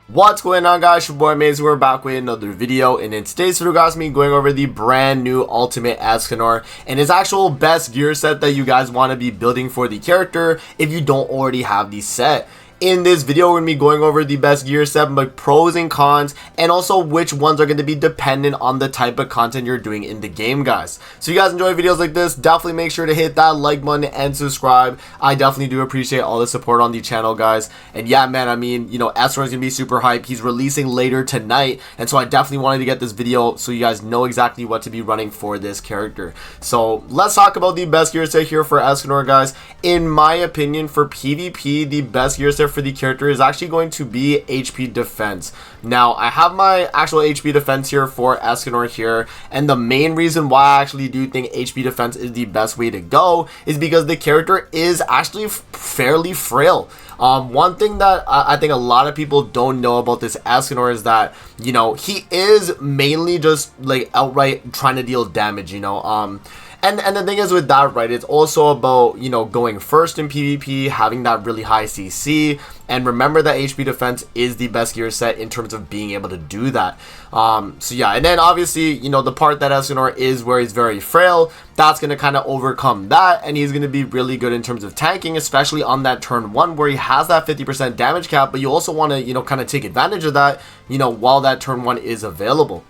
What's going on, guys? Your boy Maze. We're back with another video, and in today's video, guys, me going over the brand new ultimate Escanor and his actual best gear set that you guys want to be building for the character if you don't already have the set. In this video, we're going to be going over the best gear set, like pros and cons, and also which ones are going to be dependent on the type of content you're doing in the game, guys. So if you guys enjoy videos like this, definitely make sure to hit that like button and subscribe. I definitely do appreciate all the support on the channel, guys. And yeah, man, I mean, you know, Escanor is going to be super hype. He's releasing later tonight, and so I definitely wanted to get this video so you guys know exactly what to be running for this character. So let's talk about the best gear set here for Escanor, guys. In my opinion, for PvP, the best gear set for the character is actually going to be HP defense. Now, I have my actual HP defense here for Escanor here, and the main reason why I actually do think HP defense is the best way to go is because the character is actually fairly frail. One thing that I think a lot of people don't know about this Escanor is that, you know, he is mainly just like outright trying to deal damage, you know. And the thing is with that, right, it's also about, you know, going first in PvP, having that really high CC, and remember that HP defense is the best gear set in terms of being able to do that. So yeah, and then obviously, you know, the part that Escanor is where he's very frail, that's going to kind of overcome that, and he's going to be really good in terms of tanking, especially on that turn 1 where he has that 50% damage cap, but you also want to, you know, kind of take advantage of that, you know, while that turn 1 is available.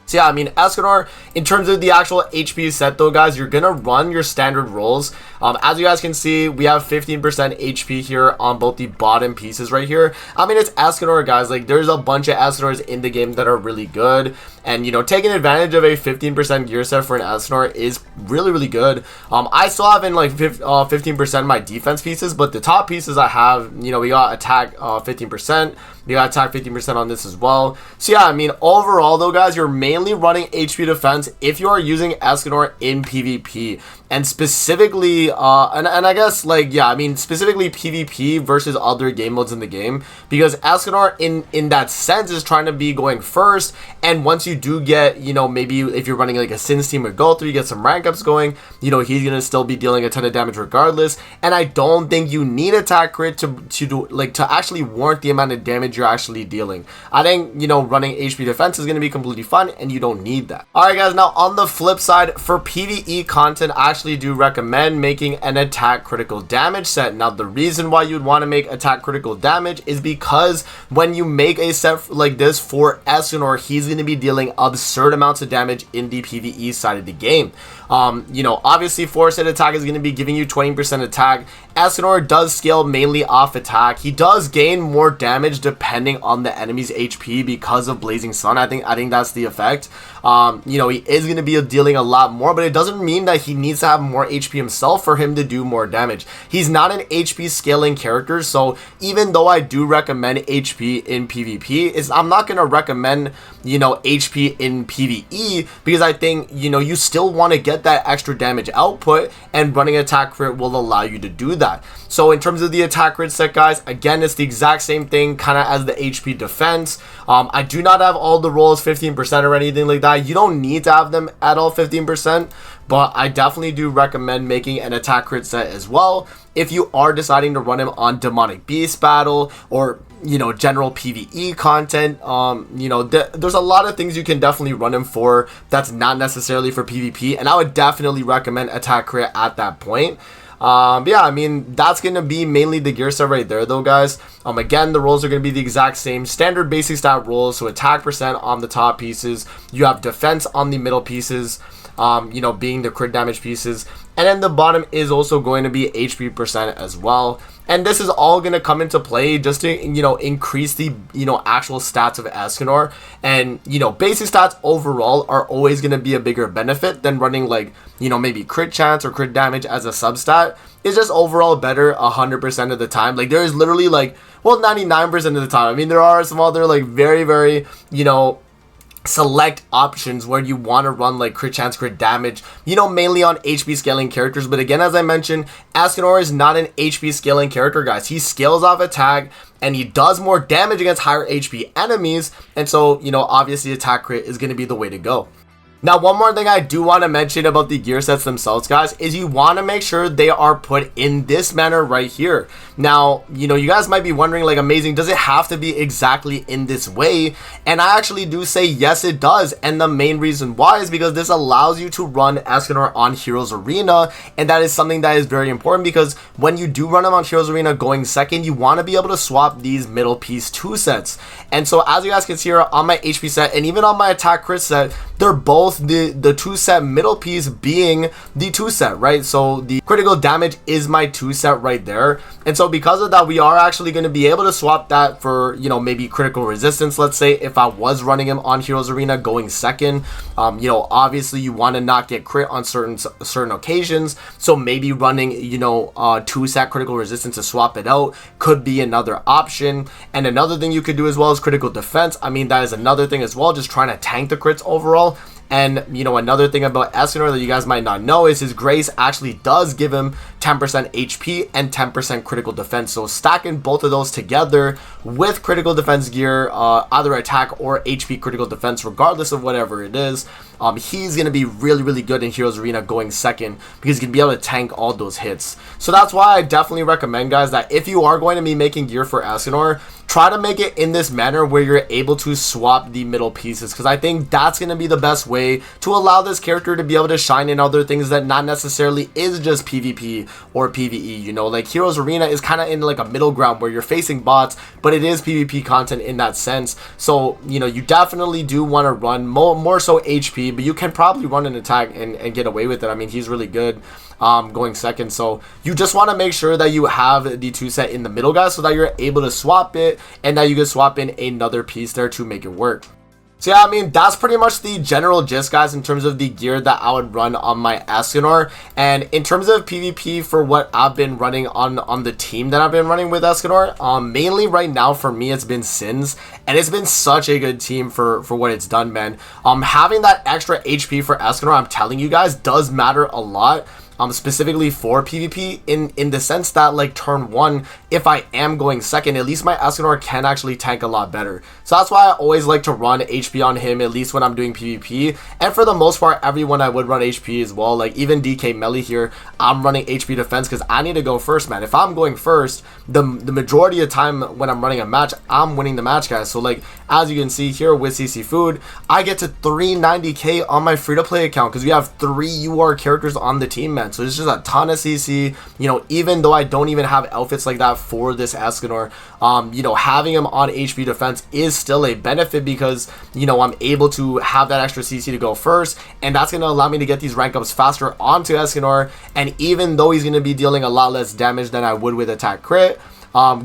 So yeah, I mean, Escanor, in terms of the actual HP set though, guys, you're gonna run your standard rolls. As you guys can see, we have 15% HP here on both the bottom pieces right here. I mean, it's Escanor, guys. Like, there's a bunch of Escanors in the game that are really good. And, you know, taking advantage of a 15% gear set for an Escanor is really, really good. I still have in like 15% of my defense pieces, but the top pieces I have, you know, we got attack 15%. We got attack 15% on this as well. So yeah, I mean, overall though, guys, you're mainly running HP defense if you are using Escanor in PvP. And specifically, and I guess, like, yeah, I mean, specifically PvP versus other game modes in the game, because Escanor in that sense is trying to be going first, and once you do get, you know, maybe if you're running like a Sins team or go through, you get some rank ups going, you know, he's gonna still be dealing a ton of damage regardless, and I don't think you need attack crit to do, like, to actually warrant the amount of damage you're actually dealing. I think, you know, running HP defense is gonna be completely fun, and you don't need that. Alright, guys, now on the flip side, for PvE content, I actually do recommend making an attack critical damage set. Now, the reason why you'd want to make attack critical damage is because when you make a set like this for Escanor, he's going to be dealing absurd amounts of damage in the PvE side of the game. You know, obviously force hit attack is going to be giving you 20% attack. Escanor does scale mainly off attack. He does gain more damage depending on the enemy's HP because of Blazing Sun. I think that's the effect. You know, he is going to be dealing a lot more, but it doesn't mean that he needs to have more HP himself for him to do more damage. He's not an HP scaling character, so even though I do recommend HP in PvP, I'm not going to recommend, you know, HP in PvE, because I think, you know, you still want to get that extra damage output, and running attack crit will allow you to do that. So in terms of the attack crit set, guys, again, it's the exact same thing kind of as the HP defense. I do not have all the rolls 15% or anything like that. You don't need to have them at all 15%, but I definitely do recommend making an attack crit set as well if you are deciding to run him on Demonic Beast Battle or, you know, general PvE content. You know, there's a lot of things you can definitely run him for that's not necessarily for PvP, and I would definitely recommend attack crit at that point. But yeah, I mean, that's going to be mainly the gear set right there though, guys. Again, the rolls are going to be the exact same standard basic stat rolls. So attack percent on the top pieces, you have defense on the middle pieces, you know, being the crit damage pieces, and then the bottom is also going to be HP percent as well. And this is all going to come into play just to, you know, increase the, you know, actual stats of Escanor. And, you know, basic stats overall are always going to be a bigger benefit than running, like, you know, maybe crit chance or crit damage as a substat. It's just overall better 100% of the time. Like, there is literally, like, well, 99% of the time. I mean, there are some other, like, very, very, you know, select options where you want to run like crit chance, crit damage, you know, mainly on HP scaling characters. But again, as I mentioned, Escanor is not an HP scaling character, guys. He scales off attack and he does more damage against higher HP enemies, and so, you know, obviously attack crit is going to be the way to go. Now, one more thing I do want to mention about the gear sets themselves, guys, is you want to make sure they are put in this manner right here. Now, you know, you guys might be wondering, like, amazing, does it have to be exactly in this way? And I actually do say yes, it does. And the main reason why is because this allows you to run Escanor on Heroes Arena, and that is something that is very important, because when you do run him on Heroes Arena going second, you want to be able to swap these middle piece 2 sets. And so as you guys can see here on my HP set and even on my attack crit set, they're both the 2 set middle piece being the 2 set, right? So the critical damage is my 2 set right there. And so because of that, we are actually going to be able to swap that for, you know, maybe critical resistance. Let's say if I was running him on Heroes Arena going second, you know, obviously you want to not get crit on certain occasions. So maybe running, you know, 2 set critical resistance to swap it out could be another option. And another thing you could do as well is critical defense. I mean, that is another thing as well, just trying to tank the crits overall. And, you know, another thing about Escanor that you guys might not know is his Grace actually does give him 10% HP and 10% critical defense. So stacking both of those together with critical defense gear, either attack or HP critical defense, regardless of whatever it is, he's going to be really, really good in Heroes Arena going second, because he's going to be able to tank all those hits. So that's why I definitely recommend, guys, that if you are going to be making gear for Escanor, try to make it in this manner where you're able to swap the middle pieces, because I think that's going to be the best way to allow this character to be able to shine in other things that not necessarily is just PvP or PvE. You know, like Heroes Arena is kind of in like a middle ground where you're facing bots, but it is PvP content in that sense. So, you know, you definitely do want to run more so HP, but you can probably run an attack and get away with it. I mean, he's really good going second. So you just want to make sure that you have the 2 set in the middle, guys, so that you're able to swap it and that you can swap in another piece there to make it work. So yeah, I mean, that's pretty much the general gist, guys, in terms of the gear that I would run on my Escanor. And in terms of PvP for what I've been running on the team that I've been running with Escanor, mainly right now for me, it's been Sins. And it's been such a good team for what it's done, man. Having that extra HP for Escanor, I'm telling you guys, does matter a lot. Specifically for PvP, in the sense that, like, turn 1, if I am going second, at least my Escanor can actually tank a lot better. So that's why I always like to run HP on him, at least when I'm doing PvP. And for the most part, everyone I would run HP as well. Like, even DK Melly here, I'm running HP defense because I need to go first, man. If I'm going first, the majority of the time when I'm running a match, I'm winning the match, guys. So, like, as you can see here with CC Food, I get to 390k on my free-to-play account because we have 3 UR characters on the team, man. So it's just a ton of CC, you know, even though I don't even have outfits like that for this Escanor, you know, having him on HP defense is still a benefit because, you know, I'm able to have that extra CC to go first, and that's going to allow me to get these rank ups faster onto Escanor. And even though he's going to be dealing a lot less damage than I would with attack crit,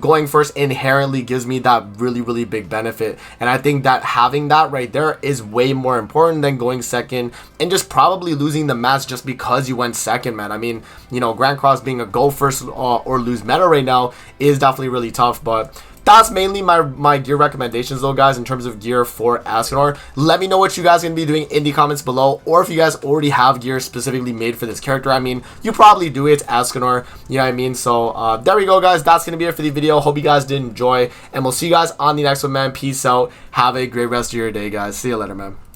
going first inherently gives me that really, really big benefit. And I think that having that right there is way more important than going second and just probably losing the match just because you went second, man. I mean, you know, Grand Cross being a go first or lose meta right now is definitely really tough, but that's mainly my gear recommendations, though, guys, in terms of gear for Escanor. Let me know what you guys are going to be doing in the comments below, or if you guys already have gear specifically made for this character. I mean, you probably do. It's Escanor, you know what I mean? So there we go, guys. That's going to be it for the video. Hope you guys did enjoy, and we'll see you guys on the next one, man. Peace out. Have a great rest of your day, guys. See you later, man.